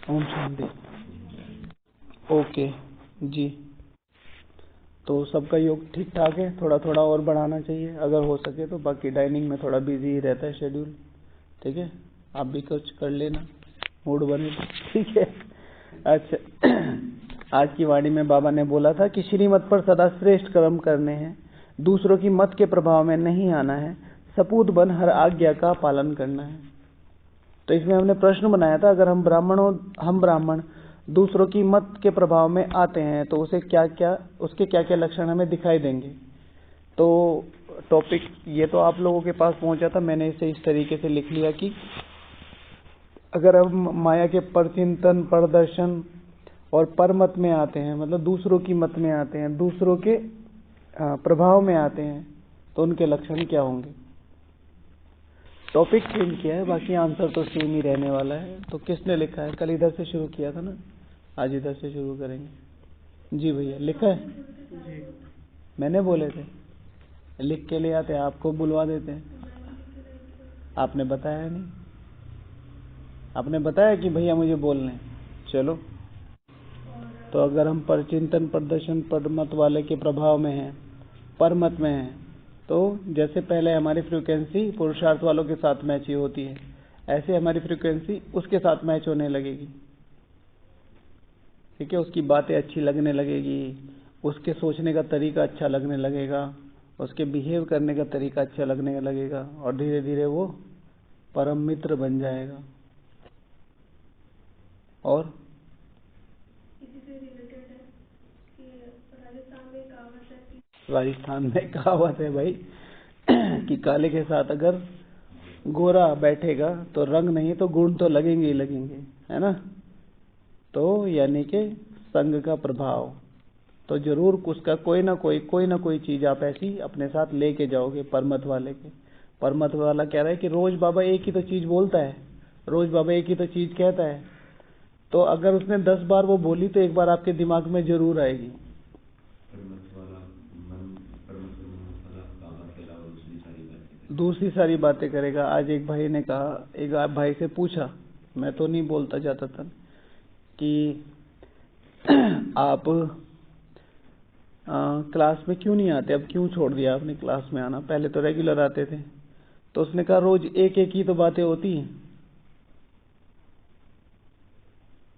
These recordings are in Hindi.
ओम शांति। ओके जी, तो सबका योग ठीक ठाक है, थोड़ा थोड़ा और बढ़ाना चाहिए अगर हो सके तो। बाकी डाइनिंग में थोड़ा बिजी रहता है शेड्यूल, ठीक है। आप भी कुछ कर लेना, मूड बने तो, ठीक है। अच्छा, आज की वाणी में बाबा ने बोला था कि श्रीमत पर सदा श्रेष्ठ कर्म करने हैं, दूसरों की मत के प्रभाव में नहीं आना है, सपूत बन हर आज्ञा का पालन करना है। तो इसमें हमने प्रश्न बनाया था, अगर हम ब्राह्मण दूसरों की मत के प्रभाव में आते हैं तो उसके क्या क्या लक्षण हमें दिखाई देंगे। तो टॉपिक ये तो आप लोगों के पास पहुंचा था, मैंने इसे इस तरीके से लिख लिया कि अगर हम माया के परचिंतन, प्रदर्शन और परमत में आते हैं, मतलब दूसरों की मत में आते हैं, दूसरों के प्रभाव में आते हैं, तो उनके लक्षण क्या होंगे। टॉपिक चेंज किया है, बाकी आंसर तो सेम ही रहने वाला है। तो किसने लिखा है? कल इधर से शुरू किया था ना, आज इधर से शुरू करेंगे। जी भैया, लिखा है जी। मैंने बोले थे लिख के ले आते, आपको बुलवा देते हैं। आपने बताया नहीं, आपने बताया कि भैया मुझे बोलने। चलो, तो अगर हम परचिंतन, प्रदर्शन, परमत वाले के प्रभाव में हैं, परमत में हैं, तो जैसे पहले हमारी फ्रीक्वेंसी पुरुषार्थ वालों के साथ मैच ही होती है, ऐसे हमारी फ्रीक्वेंसी उसके साथ मैच होने लगेगी, ठीक है। उसकी बातें अच्छी लगने लगेगी, उसके सोचने का तरीका अच्छा लगने लगेगा, उसके बिहेव करने का तरीका अच्छा लगने लगेगा, और धीरे धीरे वो परम मित्र बन जाएगा। और राजस्थान में कहावत है भाई कि काले के साथ अगर गोरा बैठेगा तो रंग नहीं तो गुण तो लगेंगे ही लगेंगे, है ना। तो यानी कि संग का प्रभाव, तो जरूर उसका कोई ना कोई चीज आप ऐसी अपने साथ लेके जाओगे परमत वाले के। परमत वाला कह रहा है कि रोज बाबा एक ही तो चीज बोलता है, रोज बाबा एक ही तो चीज कहता है, तो अगर उसने 10 बार वो बोली तो एक बार आपके दिमाग में जरूर आएगी। दूसरी सारी बातें करेगा। आज एक भाई ने कहा, एक भाई से पूछा, मैं तो नहीं बोलता जाता था, कि आप क्लास में क्यों नहीं आते, अब क्यों छोड़ दिया आपने क्लास में आना, पहले तो रेगुलर आते थे। तो उसने कहा रोज एक एक ही तो बातें होती हैं।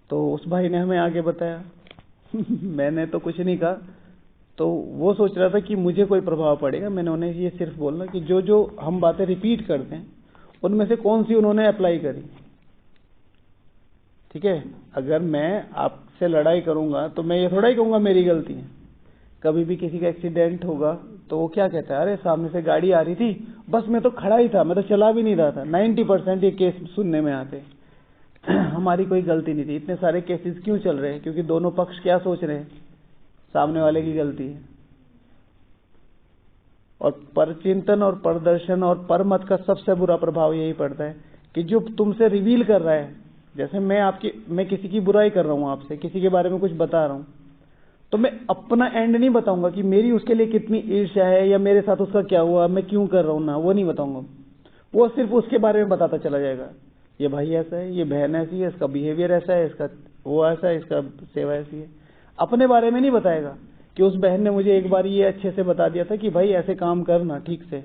तो उस भाई ने हमें आगे बताया मैंने तो कुछ नहीं कहा, तो वो सोच रहा था कि मुझे कोई प्रभाव पड़ेगा। मैंने उन्हें ये सिर्फ बोलना कि जो जो हम बातें रिपीट करते हैं उनमें से कौन सी उन्होंने अप्लाई करी, ठीक है। अगर मैं आपसे लड़ाई करूंगा तो मैं ये थोड़ा ही कहूंगा मेरी गलती है। कभी भी किसी का एक्सीडेंट होगा तो वो क्या कहता है, अरे सामने से गाड़ी आ रही थी, बस मैं तो खड़ा ही था, मैं तो चला भी नहीं रहा था। 90% ये केस सुनने में आते हमारी कोई गलती नहीं थी। इतने सारे केसेस क्यों चल रहे हैं? क्योंकि दोनों पक्ष क्या सोच रहे हैं, सामने वाले की गलती है। और परचिंतन और प्रदर्शन और परमत का सबसे बुरा प्रभाव यही पड़ता है कि जो तुमसे रिवील कर रहा है, जैसे मैं किसी की बुराई कर रहा हूं, आपसे किसी के बारे में कुछ बता रहा हूं, तो मैं अपना एंड नहीं बताऊंगा कि मेरी उसके लिए कितनी ईर्ष्या है या मेरे साथ उसका क्या हुआ, मैं क्यों कर रहा हूं ना, वो नहीं बताऊंगा। वो सिर्फ उसके बारे में बताता चला जाएगा, ये भाई ऐसा है, ये बहन ऐसी है, इसका बिहेवियर ऐसा है, इसका वो ऐसा है, इसका सेवा ऐसी है। अपने बारे में नहीं बताएगा कि उस बहन ने मुझे एक बार ये अच्छे से बता दिया था कि भाई ऐसे काम करना ठीक से,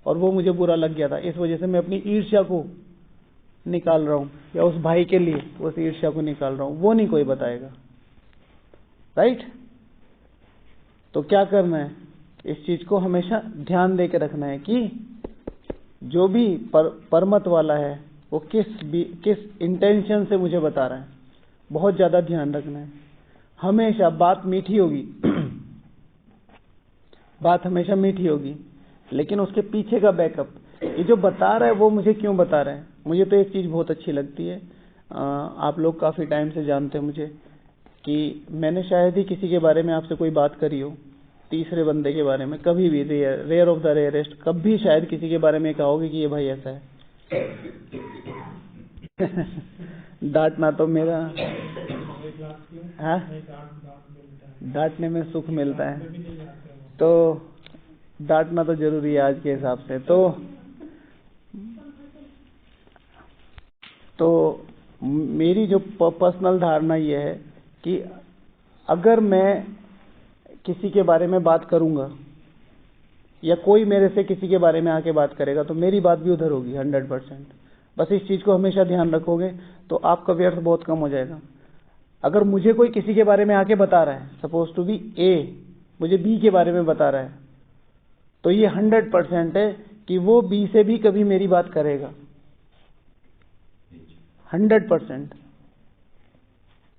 और वो मुझे बुरा लग गया था, इस वजह से मैं अपनी ईर्ष्या को निकाल रहा हूं, या उस भाई के लिए उस ईर्ष्या को निकाल रहा हूं, वो नहीं कोई बताएगा, राइट। तो क्या करना है, इस चीज को हमेशा ध्यान दे के रखना है कि जो भी परमत वाला है वो किस इंटेंशन से मुझे बता रहा है, बहुत ज्यादा ध्यान रखना है। हमेशा बात मीठी होगी बात हमेशा मीठी होगी, लेकिन उसके पीछे का बैकअप, ये जो बता रहा है वो मुझे क्यों बता रहा है। मुझे तो एक चीज बहुत अच्छी लगती है, आप लोग काफी टाइम से जानते हैं मुझे, कि मैंने शायद ही किसी के बारे में आपसे कोई बात करी हो, तीसरे बंदे के बारे में कभी भी, रेयर ऑफ द रेयरेस्ट, कभी शायद किसी के बारे में कहोगे कि ये भाई ऐसा है डांटना तो मेरा, हाँ, डांटने में सुख मिलता है, तो डांटना तो जरूरी है आज के हिसाब से। तो मेरी जो पर्सनल धारणा ये है कि अगर मैं किसी के बारे में बात करूंगा या कोई मेरे से किसी के बारे में आके बात करेगा तो मेरी बात भी उधर होगी 100%। बस इस चीज को हमेशा ध्यान रखोगे तो आपका व्यर्थ बहुत कम हो जाएगा। अगर मुझे कोई किसी के बारे में आके बता रहा है, सपोज टू बी ए मुझे बी के बारे में बता रहा है, तो ये 100% है कि वो बी से भी कभी मेरी बात करेगा। 100%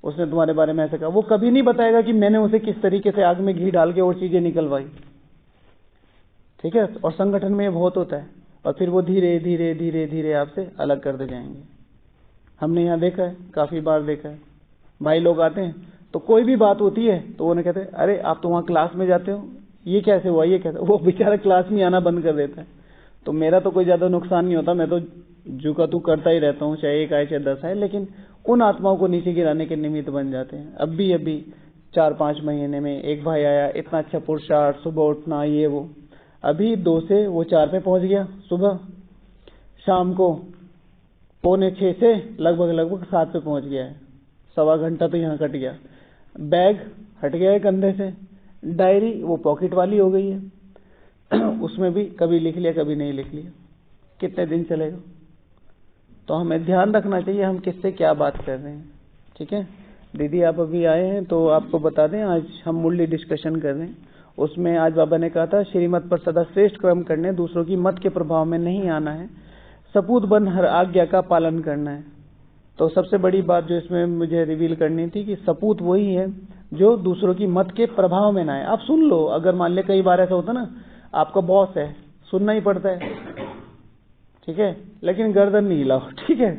उसने तुम्हारे बारे में ऐसा कहा। वो कभी नहीं बताएगा कि मैंने उसे किस तरीके से आग में घी डाल के और चीजें निकलवाई। ठीक है, और संगठन में ये बहुत होता है, और फिर वो धीरे धीरे धीरे धीरे आपसे अलग करते जाएंगे। हमने यहाँ देखा है, काफी बार देखा है, भाई लोग आते हैं तो कोई भी बात होती है तो उन्हें कहते हैं अरे आप तो वहाँ क्लास में जाते हो, ये कैसे हुआ, ये कैसे। वो बेचारा क्लास में आना बंद कर देता है। तो मेरा तो कोई ज्यादा नुकसान नहीं होता, मैं तो जू का तू करता ही रहता हूँ, चाहे 1 आए चाहे 10 आए, लेकिन उन आत्माओं को नीचे गिराने के निमित्त बन जाते हैं। अभी 4-5 महीने में एक भाई आया, इतना अच्छा पुरुषार्थ, सुबह उठना, ये वो। अभी 2 से वो 4 पे पहुंच गया सुबह, शाम को 5:45 से लगभग 7 पे पहुंच गया है। 1.25 घंटा तो यहाँ कट गया। बैग हट गया है कंधे से, डायरी वो पॉकेट वाली हो गई है उसमें भी कभी लिख लिया कभी नहीं लिख लिया। कितने दिन चलेगा? तो हमें ध्यान रखना चाहिए हम किससे क्या बात कर रहे हैं। ठीक है दीदी, आप अभी आए हैं तो आपको बता दें, आज हम मुरली डिस्कशन कर रहे हैं। उसमें आज बाबा ने कहा था श्रीमत पर सदा श्रेष्ठ कर्म करने, दूसरों की मत के प्रभाव में नहीं आना है, सपूत बन हर आज्ञा का पालन करना है। तो सबसे बड़ी बात जो इसमें मुझे रिवील करनी थी कि सपूत वही है जो दूसरों की मत के प्रभाव में ना आए। आप सुन लो, अगर मान ले कई बार ऐसा होता ना, आपका बॉस है, सुनना ही पड़ता है, ठीक है, लेकिन गर्दन नहीं हिलाओ, ठीक है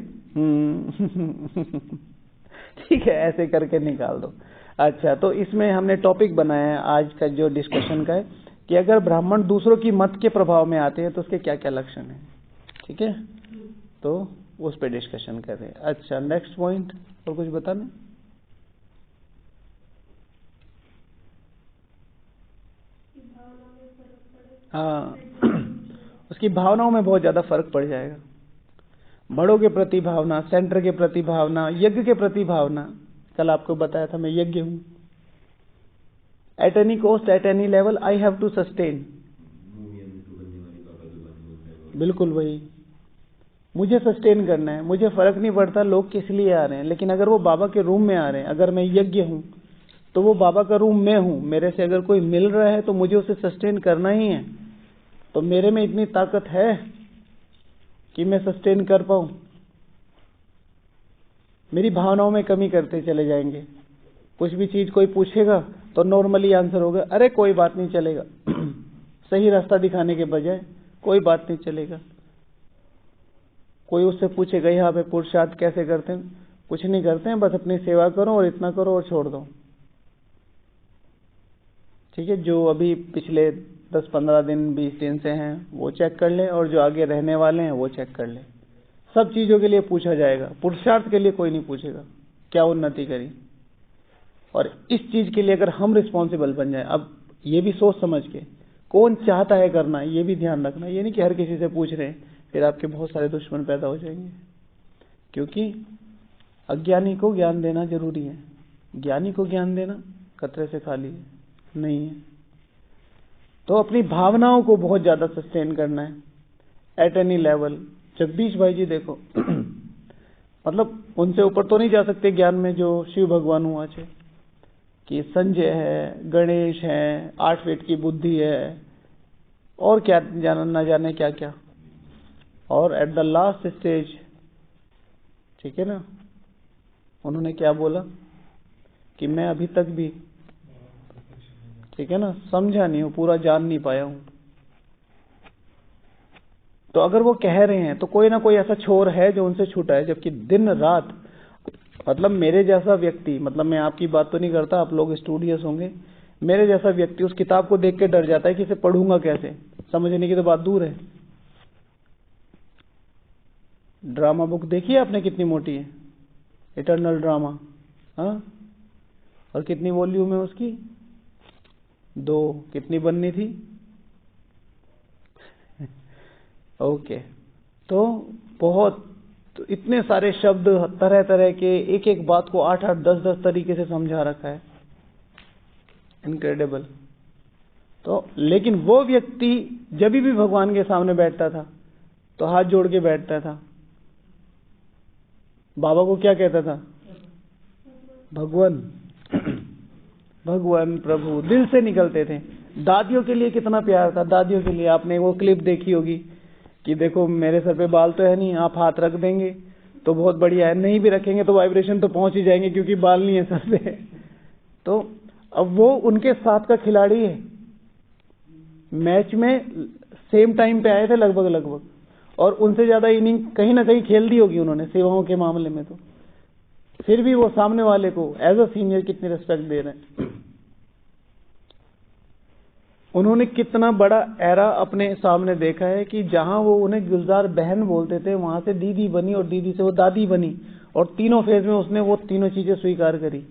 ठीक है, ऐसे करके निकाल दो। अच्छा, तो इसमें हमने टॉपिक बनाया है आज का जो डिस्कशन का है कि अगर ब्राह्मण दूसरों की मत के प्रभाव में आते हैं तो उसके क्या क्या लक्षण हैं। ठीक है, तो उस पर डिस्कशन कर रहे हैं। अच्छा, नेक्स्ट पॉइंट और कुछ बताना? हाँ उसकी भावनाओं में बहुत ज्यादा फर्क पड़ जाएगा। बड़ों के प्रति भावना, सेंटर के प्रति भावना, यज्ञ के प्रति भावना। कल आपको बताया था मैं यज्ञ हूं। At any cost, at any level, I have to sustain. बिल्कुल वही, मुझे सस्टेन करना है। मुझे फर्क नहीं पड़ता लोग किस लिए आ रहे हैं, लेकिन अगर वो बाबा के रूम में आ रहे हैं, अगर मैं यज्ञ हूं तो वो बाबा का रूम में हूं, मेरे से अगर कोई मिल रहा है तो मुझे उसे सस्टेन करना ही है। तो मेरे में इतनी ताकत है कि मैं सस्टेन कर पाऊं। मेरी भावनाओं में कमी करते चले जाएंगे। कुछ भी चीज कोई पूछेगा तो नॉर्मली आंसर होगा अरे कोई बात नहीं चलेगा सही रास्ता दिखाने के बजाय कोई बात नहीं चलेगा। कोई उससे पूछेगा यहाँ पे पुरुषार्थ कैसे करते हैं, कुछ नहीं करते हैं, बस अपनी सेवा करो और इतना करो और छोड़ दो। ठीक है, जो अभी पिछले 10-15 दिन 20 दिन से हैं वो चेक कर ले, और जो आगे रहने वाले हैं वो चेक कर ले। सब चीजों के लिए पूछा जाएगा, पुरुषार्थ के लिए कोई नहीं पूछेगा क्या उन्नति करी। और इस चीज के लिए अगर हम रिस्पॉन्सिबल बन जाए, अब ये भी सोच समझ के, कौन चाहता है करना, ये भी ध्यान रखना। ये नहीं कि हर किसी से पूछ रहे हैं, फिर आपके बहुत सारे दुश्मन पैदा हो जाएंगे। क्योंकि अज्ञानी को ज्ञान देना जरूरी है, ज्ञानी को ज्ञान देना कतरे से खाली नहीं है। तो अपनी भावनाओं को बहुत ज्यादा सस्टेन करना है एट एनी लेवल। जगदीश भाई जी देखो मतलब उनसे ऊपर तो नहीं जा सकते ज्ञान में जो शिव भगवान हुआ छे, कि संजय है, गणेश है, 8 फीट की बुद्धि है, और क्या न जाने क्या क्या। और एट द लास्ट स्टेज, ठीक है ना, उन्होंने क्या बोला कि मैं अभी तक भी, ठीक है ना, समझा नहीं हूं, पूरा जान नहीं पाया हूं। तो अगर वो कह रहे हैं तो कोई ना कोई ऐसा छोर है जो उनसे छूटा है। जबकि दिन रात, मतलब मेरे जैसा व्यक्ति, मतलब मैं आपकी बात तो नहीं करता, आप लोग स्टूडियस होंगे, मेरे जैसा व्यक्ति उस किताब को देख के डर जाता है कि इसे पढ़ूंगा कैसे, समझने की तो बात दूर है। ड्रामा बुक देखी है आपने कितनी मोटी है, इटर्नल ड्रामा, हाँ, और कितनी वॉल्यूम है उसकी? 2। कितनी बननी थी? ओके, तो बहुत तो इतने सारे शब्द, तरह तरह के, एक एक बात को 8-8, 10-10 तरीके से समझा रखा है, इनक्रेडिबल। तो लेकिन वो व्यक्ति जब भी भगवान के सामने बैठता था तो हाथ जोड़ के बैठता था, बाबा को क्या कहता था? भगवान भगवान प्रभु, दिल से निकलते थे। दादियों के लिए कितना प्यार था, दादियों के लिए आपने वो क्लिप देखी होगी कि देखो मेरे सर पे बाल तो है नहीं, आप हाथ रख देंगे तो बहुत बढ़िया है, नहीं भी रखेंगे तो वाइब्रेशन तो पहुंच ही जाएंगे क्योंकि बाल नहीं है सर पे। तो अब वो उनके साथ का खिलाड़ी है, मैच में सेम टाइम पे आए थे लगभग, और उनसे ज्यादा इनिंग कहीं ना कहीं खेल दी होगी उन्होंने सेवाओं के मामले में। तो फिर भी वो सामने वाले को एज अ सीनियर कितनी रिस्पेक्ट दे रहे हैं। उन्होंने कितना बड़ा एरा अपने सामने देखा है कि जहां वो उन्हें गुलजार बहन बोलते थे, वहां से दीदी बनी और दीदी से वो दादी बनी, और तीनों फेज में उसने वो तीनों चीजें स्वीकार करी।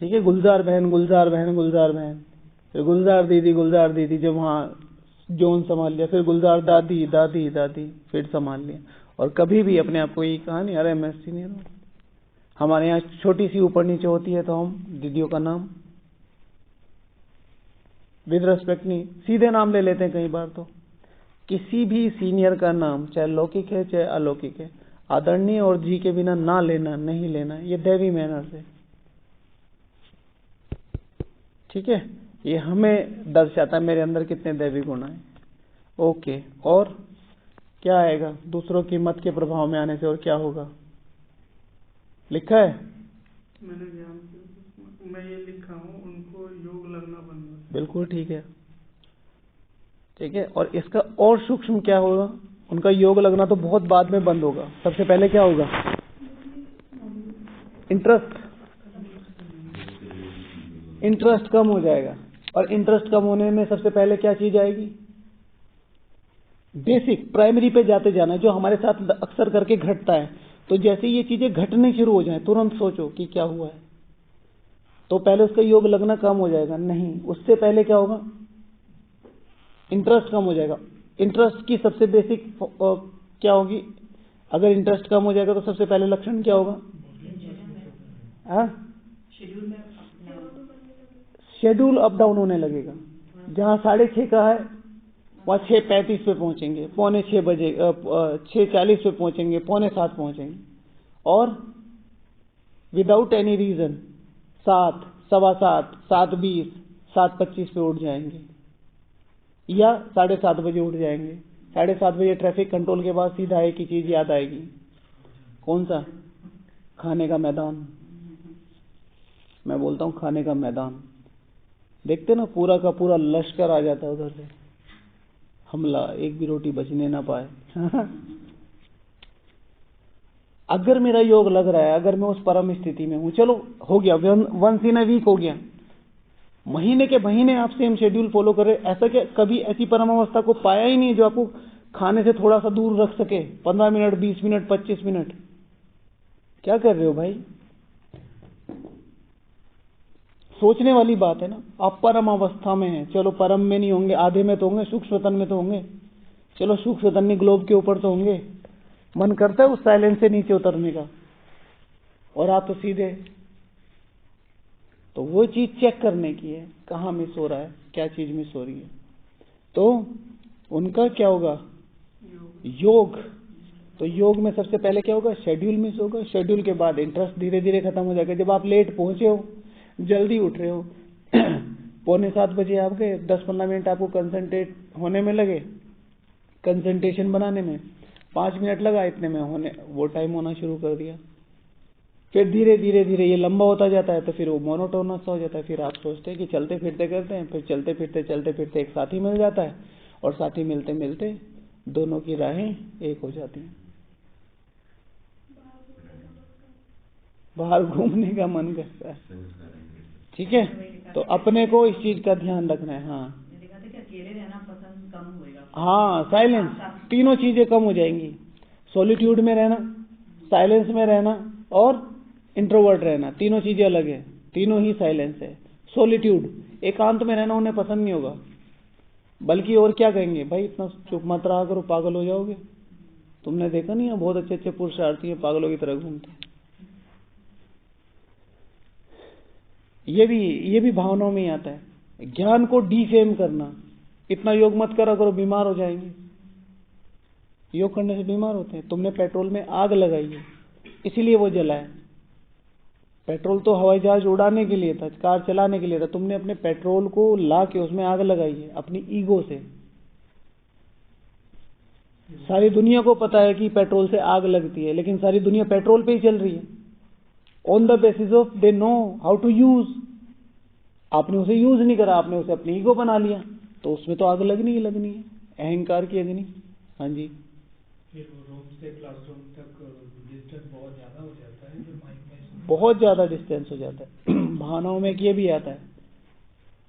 ठीक है, गुलजार बहन, गुलजार बहन, गुलजार बहन, फिर गुलजार दीदी, जब वहां जोन संभाल लिया, फिर गुलजार दादी दादी दादी, फिर संभाल लिया। और कभी भी अपने आप को ये कहा नहीं अरे मैं सीनियर हूं। हमारे यहाँ छोटी सी ऊपर नीचे होती है तो हम दीदियों का नाम विद रेस्पेक्ट नहीं, सीधे नाम ले लेते हैं कई बार। तो किसी भी सीनियर का नाम चाहे लौकिक है चाहे अलौकिक है, आदरणीय और जी के बिना ना लेना, नहीं लेना, ये दैवी मैनर्स है। ठीक है, ये हमें दर्शाता है मेरे अंदर कितने दैवी गुण हैं। ओके, और क्या आएगा दूसरों की मत के प्रभाव में आने से, और क्या होगा? लिखा है मैंने ध्यान से, मैं ये लिखा हूँ, उनको योग लगना बंद हो। बिल्कुल ठीक है, ठीक है। और इसका और सूक्ष्म क्या होगा? उनका योग लगना तो बहुत बाद में बंद होगा। सबसे पहले क्या होगा? इंटरेस्ट कम हो जाएगा। और इंटरेस्ट कम होने में सबसे पहले क्या चीज आएगी? बेसिक प्राइमरी पे जाते जाना, जो हमारे साथ अक्सर करके घटता है। तो जैसे ये चीजें घटने शुरू हो जाए, तुरंत सोचो कि क्या हुआ है, तो पहले उसका योग लगना कम हो जाएगा। नहीं, उससे पहले क्या होगा? इंटरेस्ट कम हो जाएगा। इंटरेस्ट की सबसे बेसिक क्या होगी? अगर इंटरेस्ट कम हो जाएगा तो सबसे पहले लक्षण क्या होगा? शेड्यूल अप डाउन होने लगेगा। जहां 6:30 का है वहां 6:35 पे पहुंचेंगे, 6:45 बजे 6:40 पे पहुंचेंगे, 6:45 पहुंचेंगे। और विदाउट एनी रीजन 7, 7:15, 7:20, 7:25 पे उठ जाएंगे, या 7:30 बजे उठ जाएंगे। 7:30 बजे ट्रैफिक कंट्रोल के बाद सीधा एक ही चीज याद आएगी, कौन सा? खाने का मैदान। मैं बोलता हूं खाने का मैदान। देखते ना, पूरा का पूरा लश्कर आ जाता है उधर से, हमला, एक भी रोटी बचने ना पाए। अगर मेरा योग लग रहा है, अगर मैं उस परम स्थिति में हूं, चलो हो गया, वंस इन अ वीक हो गया, महीने के महीने आप सेम शेड्यूल फॉलो कर रहे, ऐसा क्या कभी ऐसी परम अवस्था को पाया ही नहीं जो आपको खाने से थोड़ा सा दूर रख सके? 15 मिनट, 20 मिनट, 25 मिनट, क्या कर रहे हो भाई? सोचने वाली बात है ना। आप परम अवस्था में हैं, चलो परम में नहीं होंगे, आधे में तो होंगे, सूक्ष्म में तो होंगे, चलो सूक्ष्म ग्लोब के ऊपर तो होंगे। मन करता है उस साइलेंस से नीचे उतरने का, और आप तो सीधे। तो वो चीज चेक करने की है, कहाँ मिस हो रहा है, क्या चीज मिस हो रही है। तो उनका क्या होगा? योग। तो योग में सबसे पहले क्या होगा? शेड्यूल मिस होगा। शेड्यूल के बाद इंटरेस्ट धीरे धीरे खत्म हो जाएगा। जब आप लेट पहुंचे हो, जल्दी उठ रहे हो, 6:45 बजे आप गए, 10-15 मिनट आपको कंसंट्रेट होने में लगे, कंसंट्रेशन बनाने में 5 मिनट लगा, इतने में होने वो टाइम होना शुरू कर दिया। फिर धीरे धीरे धीरे ये लंबा होता जाता है, तो फिर वो मोनोटोनस हो जाता है। फिर आप सोचते हैं कि चलते फिरते करते हैं, फिर चलते फिरते एक साथी मिल जाता है, और साथी मिलते मिलते दोनों की राहें एक हो जाती हैं। बाहर घूमने का मन करता है। ठीक है, तो अपने को इस चीज का ध्यान रखना है। हाँ, अकेले रहना पसंद कम होएगा। हाँ, साइलेंस, तीनों चीजें कम हो जाएंगी। सॉलिट्यूड में रहना, साइलेंस में रहना, और इंट्रोवर्ट रहना, तीनों चीजें अलग है, तीनों ही साइलेंस है। सॉलिट्यूड, एकांत में रहना उन्हें पसंद नहीं होगा, बल्कि और क्या कहेंगे, भाई इतना चुप मत रहा करो, पागल हो जाओगे, तुमने देखा नहीं है, बहुत अच्छे अच्छे पुरुषार्थी हैं, पागलों की तरह घूमते हैं। ये भी भावनाओं में ही आता है। ज्ञान को डिफेम करना, इतना योग मत करा करो, बीमार हो जाएंगे। योग करने से बीमार होते हैं। तुमने पेट्रोल में आग लगाई है, इसीलिए वो जला है। पेट्रोल तो हवाई जहाज उड़ाने के लिए था, कार चलाने के लिए था। तुमने अपने पेट्रोल को ला के उसमें आग लगाई है अपनी ईगो से। सारी दुनिया को पता है कि पेट्रोल से आग लगती है, लेकिन सारी दुनिया पेट्रोल पे ही चल रही है, on the basis of they know how to use. आपने उसे यूज नहीं करा, आपने उसे अपनी ईगो बना लिया, तो उसमें तो आग लगनी ही लगनी है, अहंकार की अग्नि। हाँ जी। फिर रूम से क्लासरूम तक डिस्टेंस बहुत ज्यादा हो जाता है, जो माइक में बहुत ज्यादा डिस्टेंस हो जाता है। भावनाओं में ये भी आता है।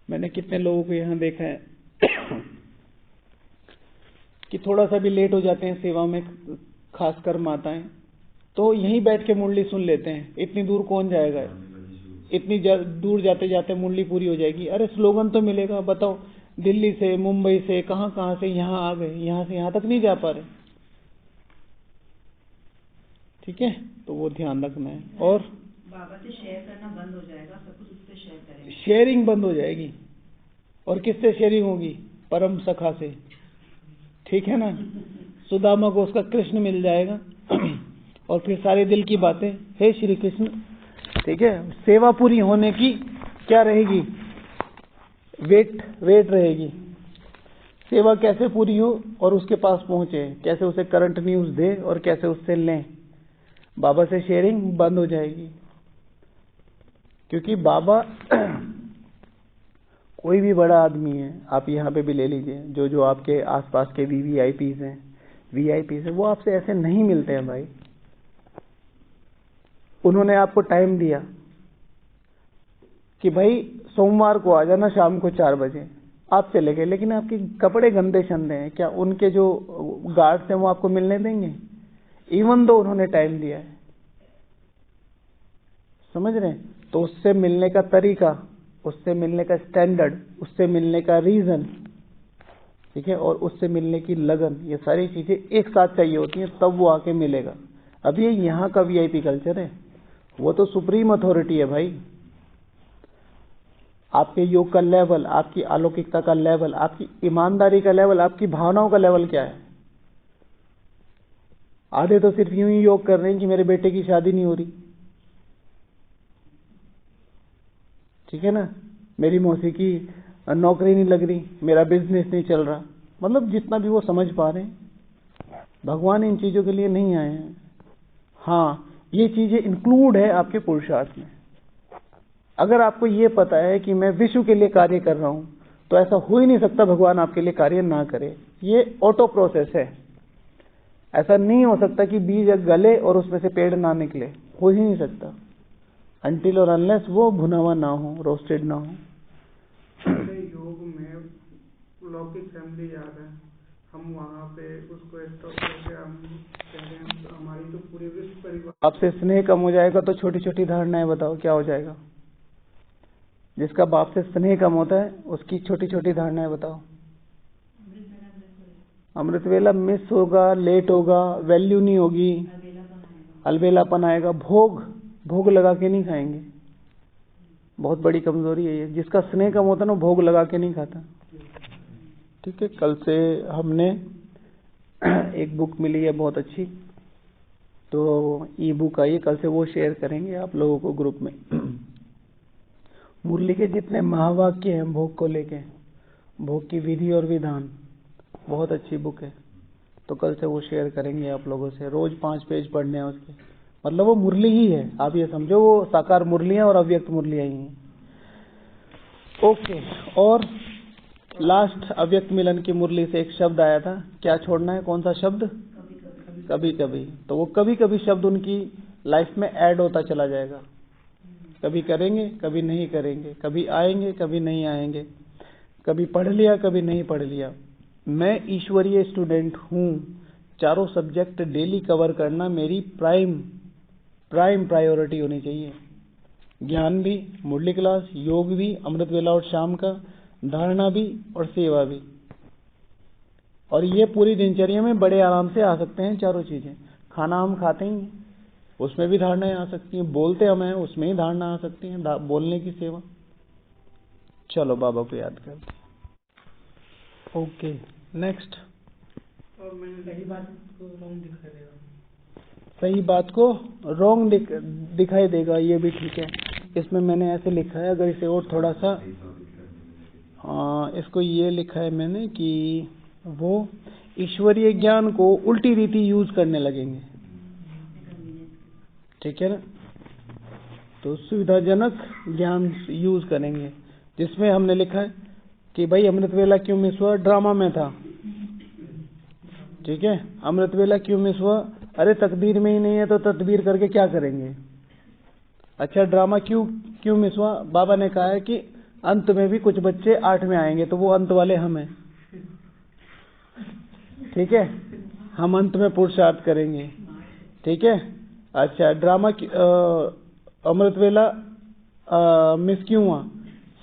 मैंने कितने लोगों को यहाँ देखा है कि थोड़ा सा भी लेट हो जाते हैं सेवा में, खासकर माताएं, तो यहीं बैठ के मुरली सुन लेते हैं। इतनी दूर कौन जाएगा, इतनी दूर जाते जाते मुरली पूरी हो जाएगी। अरे स्लोगन तो मिलेगा, बताओ दिल्ली से, मुंबई से, कहाँ से यहाँ आ गए, यहाँ से यहाँ तक नहीं जा पा रहे। ठीक है, तो वो ध्यान रखना है। और बाबा से शेयर करना बंद हो जाएगा, सब कुछ उससे शेयर करेंगे, शेयरिंग बंद हो जाएगी। और किससे शेयरिंग होगी? परम सखा से। ठीक है ना, सुदामा को उसका कृष्ण मिल जाएगा और फिर सारे दिल की बातें, हे श्री कृष्ण। ठीक है, सेवा पूरी होने की क्या रहेगी? वेट रहेगी। सेवा कैसे पूरी हो और उसके पास पहुंचे, कैसे उसे करंट न्यूज दे और कैसे उससे लें। बाबा से शेयरिंग बंद हो जाएगी, क्योंकि बाबा कोई भी बड़ा आदमी है, आप यहाँ पे भी ले लीजिए, जो आपके आसपास के वीआईपीज हैं, वो आपसे ऐसे नहीं मिलते हैं भाई। उन्होंने आपको टाइम दिया कि भाई सोमवार को आ जाना शाम को 4 बजे, आप चले गए, लेकिन आपके कपड़े गंदे शंदे हैं, क्या उनके जो गार्ड्स हैं वो आपको मिलने देंगे? इवन दो उन्होंने टाइम दिया है। समझ रहे हैं? तो उससे मिलने का तरीका, उससे मिलने का स्टैंडर्ड, उससे मिलने का रीजन, ठीक है, और उससे मिलने की लगन, ये सारी चीजें एक साथ चाहिए होती हैं, तब वो आके मिलेगा। अब ये यहाँ का वीआईपी कल्चर है, वो तो सुप्रीम अथॉरिटी है भाई। आपके योग का लेवल, आपकी अलौकिकता का लेवल, आपकी ईमानदारी का लेवल, आपकी भावनाओं का लेवल क्या है? आधे तो सिर्फ यूं ही योग कर रहे हैं कि मेरे बेटे की शादी नहीं हो रही, ठीक है ना, मेरी मौसी की नौकरी नहीं लग रही, मेरा बिजनेस नहीं चल रहा। मतलब जितना भी वो समझ पा रहे हैं, भगवान इन चीजों के लिए नहीं आए हैं। हाँ, ये चीजें इंक्लूड है आपके पुरुषार्थ में। अगर आपको ये पता है कि मैं विश्व के लिए कार्य कर रहा हूं, तो ऐसा हो ही नहीं सकता भगवान आपके लिए कार्य ना करे। ये ऑटो प्रोसेस है। ऐसा नहीं हो सकता कि बीज गले और उसमें से पेड़ ना निकले, हो ही नहीं सकता, अनटिल और अनलेस वो भुना हुआ ना हो, रोस्टेड ना हो। योग में लौकिक फैमिली याद है, हम वहाँ पे उसको स्टॉप करके हम कह रहे हैं तो हमारी तो पूरे विश्व परिवार। आपसे स्नेह कम हो जाएगा तो छोटी छोटी धारणाएं बताओ क्या हो जाएगा? जिसका बाप से स्नेह कम होता है उसकी छोटी छोटी धारणाएं बताओ। अमृत वेला मिस होगा, लेट होगा, वैल्यू नहीं होगी, अलबेलापन आएगा, भोग लगा के नहीं खाएंगे। बहुत बड़ी कमजोरी है ये। जिसका स्नेह कम होता है ना, भोग लगा के नहीं खाता। ठीक है, कल से हमने एक बुक मिली है बहुत अच्छी, तो ई बुक आई है, कल से वो शेयर करेंगे आप लोगों को ग्रुप में। मुरली के जितने महावाक्य हैं भोग को लेके, भोग की विधि और विधान, बहुत अच्छी बुक है, तो कल से वो शेयर करेंगे आप लोगों से। रोज 5 पेज पढ़ने हैं उसके, मतलब वो मुरली ही है, आप ये समझो वो साकार मुरलियां और अव्यक्त मुरलियां ही हैं। ओके, और लास्ट अव्यक्त मिलन की मुरली से एक शब्द आया था, क्या छोड़ना है? कौन सा शब्द? कभी कभी। तो वो कभी कभी शब्द उनकी लाइफ में ऐड होता चला जाएगा। कभी करेंगे, कभी नहीं करेंगे, कभी आएंगे, कभी नहीं आएंगे, कभी पढ़ लिया, कभी नहीं पढ़ लिया। मैं ईश्वरीय स्टूडेंट हूँ, चारों सब्जेक्ट डेली कवर करना मेरी प्राइम प्रायोरिटी होनी चाहिए। ज्ञान भी, मुरली क्लास, योग भी, अमृत वेला और शाम का, धारणा भी और सेवा भी। और ये पूरी दिनचर्या में बड़े आराम से आ सकते हैं चारों चीजें। खाना हम खाते ही हैं, उसमें भी धारणाएं आ सकती हैं। बोलते हम हैं, उसमें ही धारणा आ सकती है, बोलने की सेवा। चलो बाबा को याद कर। Okay next. और मैंने सही बात को रॉन्ग दिखाई देगा। सही बात को रॉन्ग दिखाई देगा, ये भी ठीक है। इसमें मैंने ऐसे लिखा है, अगर इसे और थोड़ा सा इसको ये लिखा है मैंने कि वो ईश्वरीय ज्ञान को उल्टी रीति यूज करने लगेंगे, ठीक है ना। तो सुविधाजनक ज्ञान यूज करेंगे, जिसमें हमने लिखा है कि भाई अमृत वेला क्यों मिस हुआ, ड्रामा में था, ठीक है। अमृत वेला क्यों मिस हुआ, अरे तकदीर में ही नहीं है तो तदबीर करके क्या करेंगे। अच्छा ड्रामा क्यों मिस हुआ, बाबा ने कहा है कि अंत में भी कुछ बच्चे 8 में आएंगे, तो वो अंत वाले हम हैं, ठीक है। हम अंत में पुरुषार्थ करेंगे, ठीक है। अच्छा ड्रामा अमृत वेला मिस क्यों हुआ,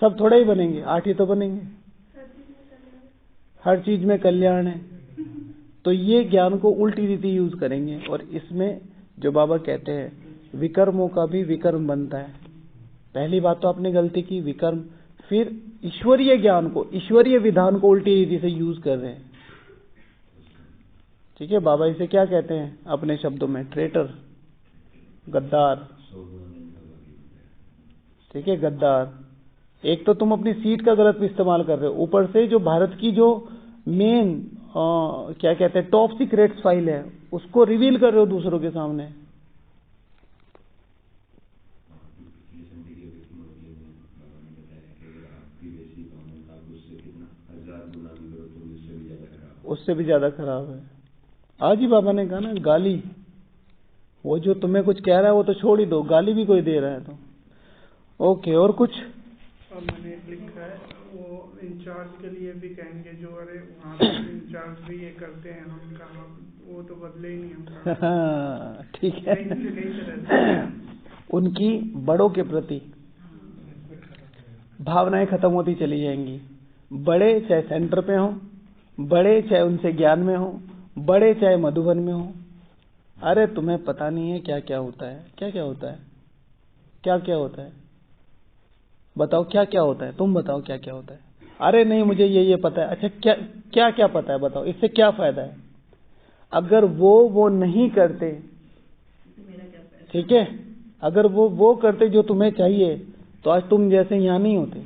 सब थोड़ा ही बनेंगे, 8 ही तो बनेंगे, हर चीज में कल्याण है। तो ये ज्ञान को उल्टी रीति यूज करेंगे, और इसमें जो बाबा कहते हैं विकर्मों का भी विकर्म बनता है। पहली बात तो आपने गलती की, विकर्म, फिर ईश्वरीय ज्ञान को, ईश्वरीय विधान को उल्टी रीति से यूज कर रहे हैं, ठीक है। बाबा इसे क्या कहते हैं अपने शब्दों में, ट्रेटर, गद्दार, ठीक है, गद्दार। एक तो तुम अपनी सीट का गलत इस्तेमाल कर रहे हो, ऊपर से जो भारत की जो मेन क्या कहते हैं टॉप सीक्रेट्स फाइल है उसको रिवील कर रहे हो दूसरों के सामने। उससे भी ज्यादा खराब है। आज ही बाबा ने कहा ना, गाली, वो जो तुम्हें कुछ कह रहा है वो तो छोड़ ही दो, गाली भी कोई दे रहा है तो। ओके, और कुछ। और मैंने एक लिखा है, वो इंचार्ज के लिए भी कहेंगे जो अरे वहाँ पे इंचार्ज भी ये करते हैं, हम कहाँ, वो तो बदले ही नहीं हम, ठीक है। उनकी बड़ों के प्रति भावनाएं खत्म होती चली जाएंगी। बड़े चाहे सेंटर पे हो, बड़े चाहे उनसे ज्ञान में हो, बड़े चाहे मधुबन में हो, अरे तुम्हें पता नहीं है क्या क्या होता है, क्या क्या होता है, क्या क्या होता है, बताओ क्या क्या होता है, तुम बताओ क्या क्या होता है। अरे नहीं मुझे ये पता है। अच्छा क्या क्या क्या पता है, बताओ, इससे क्या फायदा है। अगर वो नहीं करते, ठीक है, अगर वो करते जो तुम्हें चाहिए, तो आज तुम जैसे यहाँ नहीं होते।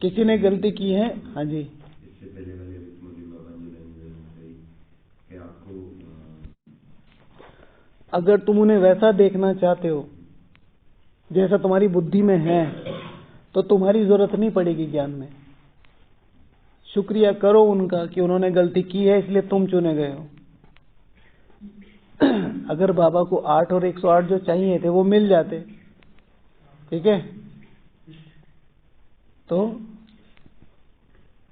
किसी ने गलती की है, हाँ जी, अगर तुम उन्हें वैसा देखना चाहते हो जैसा तुम्हारी बुद्धि में है, तो तुम्हारी जरूरत नहीं पड़ेगी ज्ञान में। शुक्रिया करो उनका कि उन्होंने गलती की है, इसलिए तुम चुने गए हो। अगर बाबा को 8 और 108 जो चाहिए थे वो मिल जाते, ठीक है, तो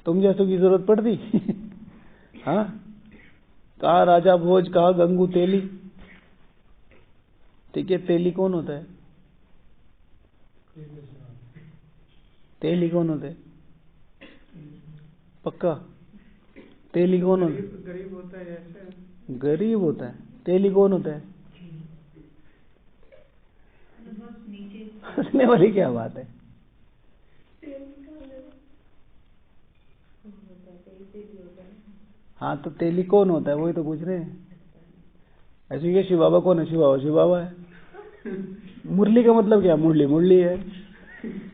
तुम जैसों की जरूरत पड़ती। हाँ, कहा राजा भोज, कहा गंगू तेली, ठीक है। तेली कौन होता है, तेली कौन होता है, पक्का तेली कौन होता है, गरीब होता है जैसे, गरीब होता है। तेली कौन होता है, हंसने वाली क्या बात है। हाँ तो तेली कौन होता है, वही तो पूछ रहे हैं। ऐसे कि शिव बाबा कौन है, शिव बाबा है। मुरली का मतलब क्या, मुरली है।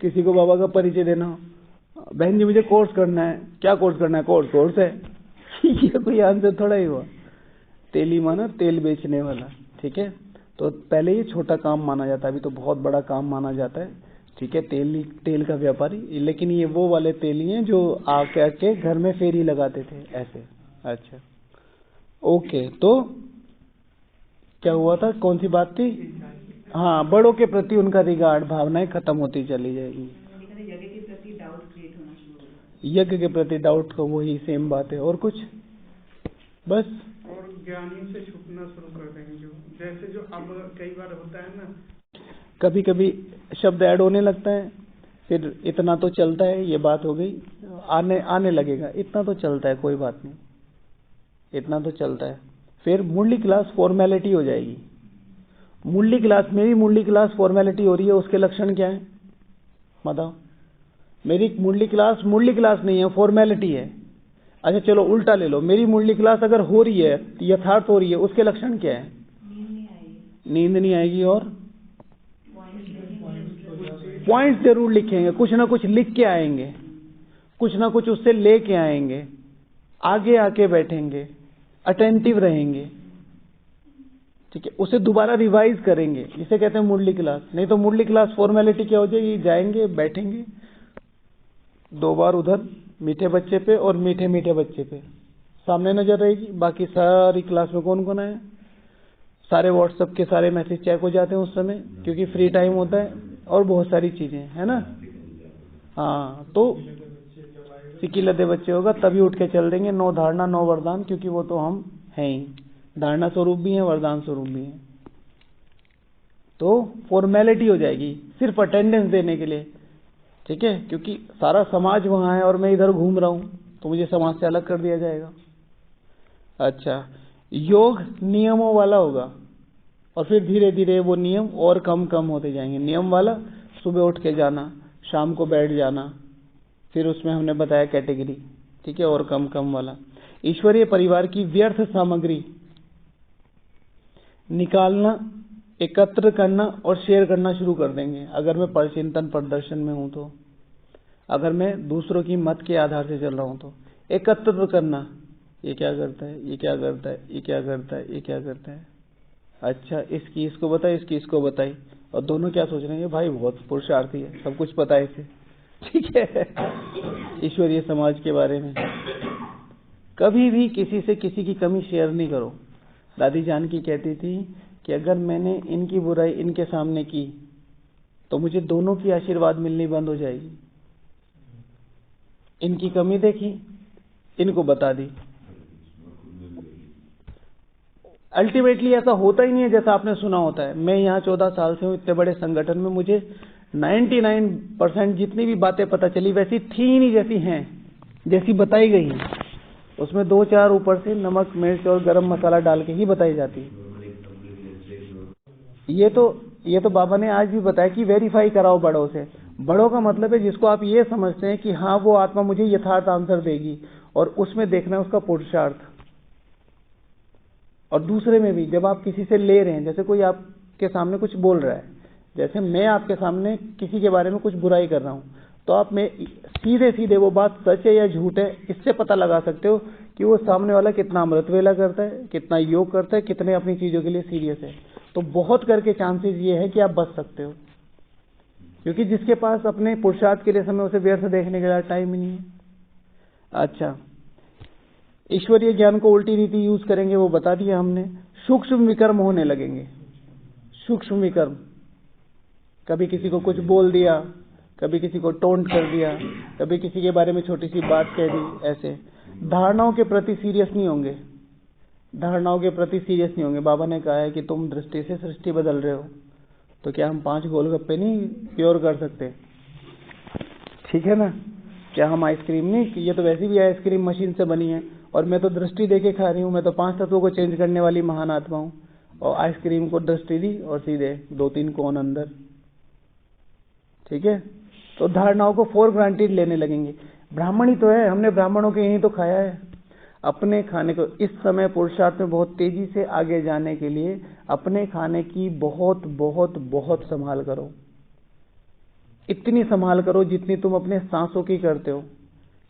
किसी को बाबा का परिचय देना हो, बहन जी मुझे कोर्स करना है, क्या कोर्स करना है, कोर्स है। ये कोई आंसर थोड़ा ही हुआ। तेली माना तेल बेचने वाला, ठीक है। तो पहले ये छोटा काम माना जाता है, अभी तो बहुत बड़ा काम माना जाता है, ठीक है, तेल का व्यापारी। लेकिन ये वो वाले तेली हैं जो आके घर में फेरी लगाते थे ऐसे। अच्छा ओके, तो क्या हुआ था, कौन सी बात थी। हाँ, बड़ों के प्रति उनका रिगार्ड, भावनाएं खत्म होती चली जाएगी। यज्ञ के प्रति डाउट क्रिएट होना शुरू होगा। यज्ञ के प्रति डाउट का वही सेम बात है। और कुछ, बस। और ज्ञानी से छुपना शुरू कर देंगे, जो जैसे जो अब कई बार होता है ना, कभी कभी शब्द ऐड होने लगता है, फिर इतना तो चलता है, ये बात हो गई, आने लगेगा, इतना तो चलता है, कोई बात नहीं, इतना तो चलता है। फिर मुरली क्लास फॉर्मेलिटी हो जाएगी। मुरली क्लास, मेरी मुरली क्लास फॉर्मेलिटी हो रही है, उसके लक्षण क्या है बताओ? मेरी मुरली क्लास नहीं है, फॉर्मेलिटी है। अच्छा चलो उल्टा ले लो, मेरी मुरली क्लास अगर हो रही है, यथार्थ हो रही है, उसके लक्षण क्या है? नींद नहीं आएगी, और पॉइंट जरूर लिखेंगे, कुछ ना कुछ लिख के आएंगे, कुछ ना कुछ उससे लेके आएंगे, आगे आके बैठेंगे, अटेंटिव रहेंगे, ठीक है, उसे दोबारा रिवाइज करेंगे, इसे कहते हैं मुरली क्लास। नहीं तो मुरली क्लास फॉर्मेलिटी क्या हो जाएगी? जाएंगे, बैठेंगे, 2 बार उधर मीठे बच्चे पे और मीठे मीठे बच्चे पे सामने नजर रहेगी, बाकी सारी क्लास में कौन कौन है, सारे व्हाट्सएप के सारे मैसेज चेक हो जाते हैं उस समय, क्योंकि फ्री टाइम होता है, और बहुत सारी चीजें है ना। हाँ, तो सिक्की लदे बच्चे होगा तभी उठ के चल देंगे, 9 धारणा 9 वरदान, क्योंकि वो तो हम हैं ही, धारणा स्वरूप भी हैं, वरदान स्वरूप भी हैं। तो फॉर्मेलिटी हो जाएगी सिर्फ अटेंडेंस देने के लिए, ठीक है, क्योंकि सारा समाज वहां है और मैं इधर घूम रहा हूं, तो मुझे समाज से अलग कर दिया जाएगा। अच्छा, योग नियमों वाला होगा, और फिर धीरे धीरे वो नियम और कम कम होते जाएंगे। नियम वाला सुबह उठ के जाना, शाम को बैठ जाना, फिर उसमें हमने बताया कैटेगरी, ठीक है, और कम कम वाला। ईश्वरीय परिवार की व्यर्थ सामग्री निकालना, एकत्र करना और शेयर करना शुरू कर देंगे, अगर मैं परचिंतन प्रदर्शन में हूं तो। अगर मैं दूसरों की मत के आधार से चल रहा हूं तो एकत्र करना, ये क्या करता है, ये क्या करता है, ये क्या करता है, ये क्या करता है, अच्छा इसकी इसको बताई, इसकी इसको बताई, और दोनों क्या सोच रहे हैं, भाई बहुत पुरुषार्थी है, सब कुछ पता है इसे, ठीक है। ईश्वरीय समाज के बारे में कभी भी किसी से किसी की कमी शेयर नहीं करो। दादी जानकी कहती थी कि अगर मैंने इनकी बुराई इनके सामने की तो मुझे दोनों की आशीर्वाद मिलनी बंद हो जाएगी। इनकी कमी देखी, इनको बता दी, अल्टीमेटली ऐसा होता ही नहीं है जैसा आपने सुना होता है। मैं यहाँ 14 साल से हूँ, इतने बड़े संगठन में, मुझे 99% जितनी भी बातें पता चली वैसी थी ही नहीं जैसी हैं, जैसी बताई गई हैं। उसमें 2-4 ऊपर से नमक मिर्च और गरम मसाला डाल के ही बताई जाती है। ये तो बाबा ने आज भी बताया कि वेरीफाई कराओ बड़ों से। बड़ों का मतलब है जिसको आप ये समझते हैं कि हाँ वो आत्मा मुझे यथार्थ आंसर देगी, और उसमें देखना है उसका पुरुषार्थ। और दूसरे में भी जब आप किसी से ले रहे हैं, जैसे कोई आपके सामने कुछ बोल रहा है, जैसे मैं आपके सामने किसी के बारे में कुछ बुराई कर रहा हूं, तो आप में सीधे सीधे वो बात सच है या झूठ है, इससे पता लगा सकते हो कि वो सामने वाला कितना अमृत वेला करता है, कितना योग करता है, कितने अपनी चीजों के लिए सीरियस है। तो बहुत करके चांसेस ये है कि आप बच सकते हो, क्योंकि जिसके पास अपने पुरुषार्थ के लिए समय, उसे व्यर्थ देखने के लिए टाइम ही नहीं है। अच्छा, ईश्वरीय ज्ञान को उल्टी रीति यूज करेंगे, वो बता दिया हमने। सूक्ष्म विकर्म होने लगेंगे, सूक्ष्म विकर्म, कभी किसी को कुछ बोल दिया, कभी किसी को टोंट कर दिया, कभी किसी के बारे में छोटी सी बात कह दी, ऐसे। धारणाओं के प्रति सीरियस नहीं होंगे, धारणाओं के प्रति सीरियस नहीं होंगे। बाबा ने कहा है कि तुम दृष्टि से सृष्टि बदल रहे हो, तो क्या हम 5 गोलगप्पे नहीं प्योर कर सकते, ठीक है ना? क्या हम आइसक्रीम नहीं, ये तो वैसे भी आइसक्रीम मशीन से बनी है, और मैं तो दृष्टि देके खा रही हूँ, मैं तो 5 तत्वों को चेंज करने वाली महान आत्मा हूँ, और आइसक्रीम को दृष्टि दी और सीधे 2-3 कोन अंदर, ठीक है? तो धारणाओं को फॉर ग्रांटेड लेने लगेंगे। ब्राह्मण ही तो है, हमने ब्राह्मणों के यहीं तो खाया है। अपने खाने को इस समय पुरुषार्थ में बहुत तेजी से आगे जाने के लिए अपने खाने की बहुत बहुत बहुत संभाल करो। इतनी संभाल करो जितनी तुम अपने सांसों की करते हो,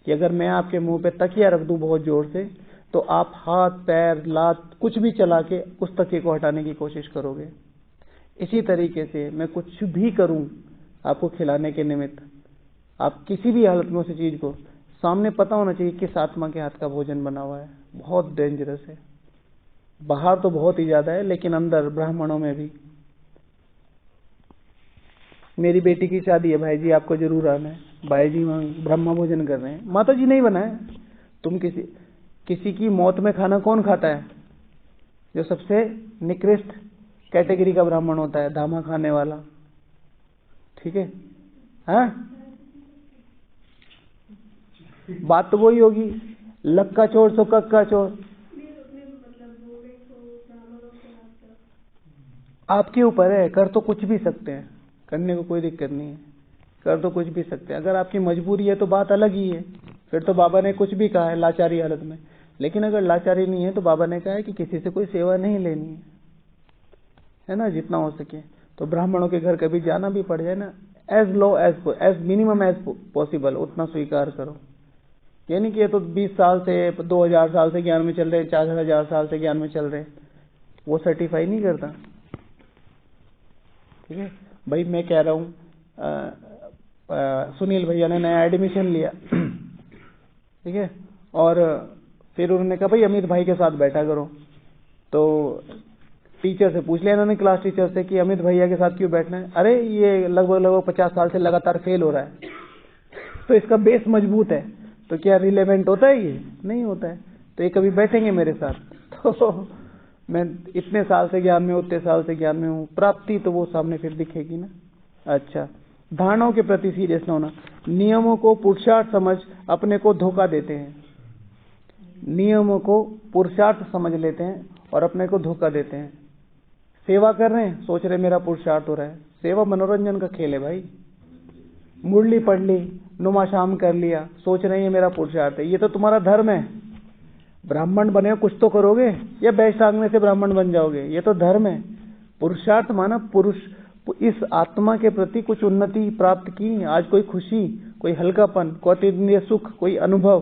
कि अगर मैं आपके मुंह पे तकिया रख दूं बहुत जोर से, तो आप हाथ पैर लात कुछ भी चला के उस तकिए को हटाने की कोशिश करोगे। इसी तरीके से मैं कुछ भी करूं आपको खिलाने के निमित्त, आप किसी भी हालत में उस चीज को सामने पता होना चाहिए किस आत्मा के हाथ का भोजन बना हुआ है। बहुत डेंजरस है, बाहर तो बहुत ही ज्यादा है, लेकिन अंदर ब्राह्मणों में भी। मेरी बेटी की शादी है, भाई जी आपको जरूर आना है। भाई जी वहां ब्रह्मा भोजन कर रहे हैं, माता जी नहीं बनाए। तुम किसी की मौत में खाना कौन खाता है? जो सबसे निकृष्ट कैटेगरी का ब्राह्मण होता है, धामा खाने वाला, ठीक है? हाँ, बात तो वही होगी, लक्का चोर सो कक्का चोर। आपके ऊपर है, कर तो कुछ भी सकते हैं, करने को कोई दिक्कत नहीं है, कर तो कुछ भी सकते हैं। अगर आपकी मजबूरी है तो बात अलग ही है, फिर तो बाबा ने कुछ भी कहा है लाचारी हालत में। लेकिन अगर लाचारी नहीं है तो बाबा ने कहा है कि किसी से कोई सेवा नहीं लेनी है ना, जितना हो सके। तो ब्राह्मणों के घर कभी जाना भी पड़ जाए ना, as low as minimum as possible उतना स्वीकार करो। ये नहीं कि ये तो 20 साल से 2000 साल से ज्ञान में चल रहे, 4000 साल से ज्ञान में चल रहे, वो सर्टिफाई नहीं करता। ठीक है भाई, मैं कह रहा हूँ सुनील भैया ने नया एडमिशन लिया, ठीक है, और फिर उन्होंने कहा भाई अमित भाई के साथ बैठा करो। तो टीचर से पूछ लिया इन्होंने, क्लास टीचर से, कि अमित भैया के साथ क्यों बैठना है? अरे ये लगभग 50 साल से लगातार फेल हो रहा है, तो इसका बेस मजबूत है। तो क्या रिलेवेंट होता है? ये नहीं होता है। तो ये कभी बैठेंगे मेरे साथ? तो मैं इतने साल से ज्ञान में, उतने साल से ज्ञान में हूँ, प्राप्ति तो वो सामने फिर दिखेगी ना। अच्छा, धारणाओं के प्रति सीरियस न होना। नियमों को पुरुषार्थ समझ अपने को धोखा देते हैं। नियमों को पुरुषार्थ समझ लेते हैं और अपने को धोखा देते हैं। सेवा कर रहे हैं, सोच रहे मेरा पुरुषार्थ हो रहा है। सेवा मनोरंजन का खेल है भाई। मुरली पढ़ ली, नुमा शाम कर लिया, सोच रहे हैं ये मेरा पुरुषार्थ है। ये तो तुम्हारा धर्म है। ब्राह्मण बने कुछ तो करोगे, या बैष्टांगने से ब्राह्मण बन जाओगे, ये तो धर्म है। पुरुषार्थ माना पुरुष इस आत्मा के प्रति कुछ उन्नति प्राप्त की, आज कोई खुशी, कोई हल्कापन, कोई इंद्रिय सुख, कोई अनुभव,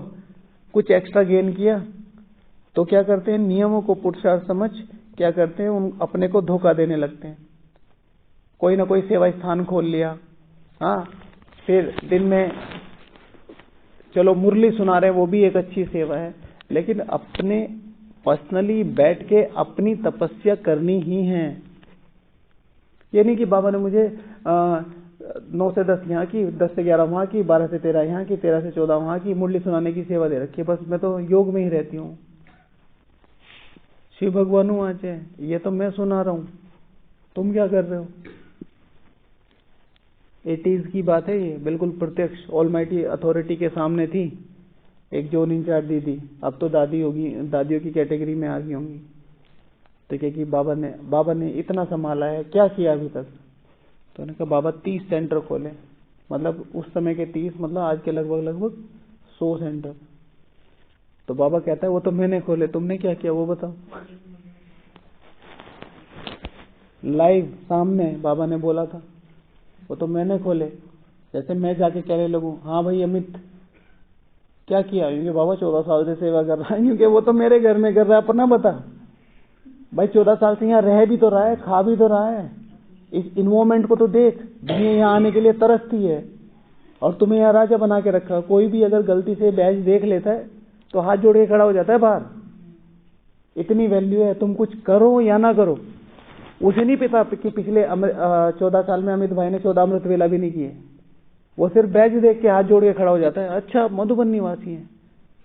कुछ एक्स्ट्रा गेन किया, तो क्या करते हैं? नियमों को पुरुषार्थ समझ क्या करते हैं? उन अपने को धोखा देने लगते हैं। कोई ना कोई सेवा स्थान खोल लिया, हाँ, फिर दिन में चलो मुरली सुना रहे हैं, वो भी एक अच्छी सेवा है, लेकिन अपने पर्सनली बैठ के अपनी तपस्या करनी ही है। ये नहीं कि बाबा ने मुझे 9 से 10 यहाँ की, 10 से 11 वहाँ की, 12 से 13 यहाँ की, 13 से 14 वहाँ की मुरली सुनाने की सेवा दे रखी है, बस मैं तो योग में ही रहती हूँ। शिव भगवान आज है, ये तो मैं सुना रहा हूँ, तुम क्या कर रहे हो? 80s की बात है ये, बिल्कुल प्रत्यक्ष ऑलमाइटी अथॉरिटी के सामने थी। एक जोन इंचार्ज दीदी, अब तो दादी होगी, दादियों की कैटेगरी में आ गई होंगी। तो क्या कि बाबा ने इतना संभाला है, क्या किया अभी तक? तो उन्होंने कहा बाबा 30 सेंटर खोले, मतलब उस समय के 30, मतलब आज के लगभग 100 सेंटर। तो बाबा कहता है वो तो मैंने खोले, तुमने क्या किया वो बताओ। लाइव सामने बाबा ने बोला था, वो तो मैंने खोले। जैसे मैं जाके कहने लगूं, हाँ भाई अमित क्या किया? क्योंकि बाबा 14 साल से सेवा कर रहा है, क्योंकि वो तो मेरे घर में कर रहा है, अपना बता भाई। 14 साल से यहाँ रह भी तो रहा है, खा भी तो रहा है, इस इन्वॉल्वमेंट को तो देख। दुनिया यहाँ आने के लिए तरसती है और तुम्हें यहाँ राजा बना के रखा। कोई भी अगर गलती से बैच देख लेता है तो हाथ जोड़ के खड़ा हो जाता है बाहर। इतनी वैल्यू है, तुम कुछ करो या ना करो। उसे नहीं पता कि पिछले 14 साल में अमित भाई ने 14 अमृत वेला भी नहीं किए। वो सिर्फ बैच देख के हाथ जोड़ के खड़ा हो जाता है, अच्छा मधुबन निवासी है।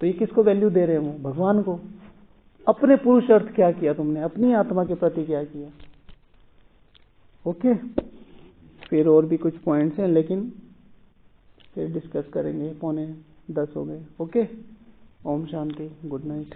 तो ये किसको वैल्यू दे रहे हो? भगवान को। अपने पुरुष अर्थ क्या किया तुमने? अपनी आत्मा के प्रति क्या किया? ओके, फिर और भी कुछ पॉइंट्स हैं, लेकिन फिर डिस्कस करेंगे। 9:45 हो गए। Okay, Om Shanti, good night.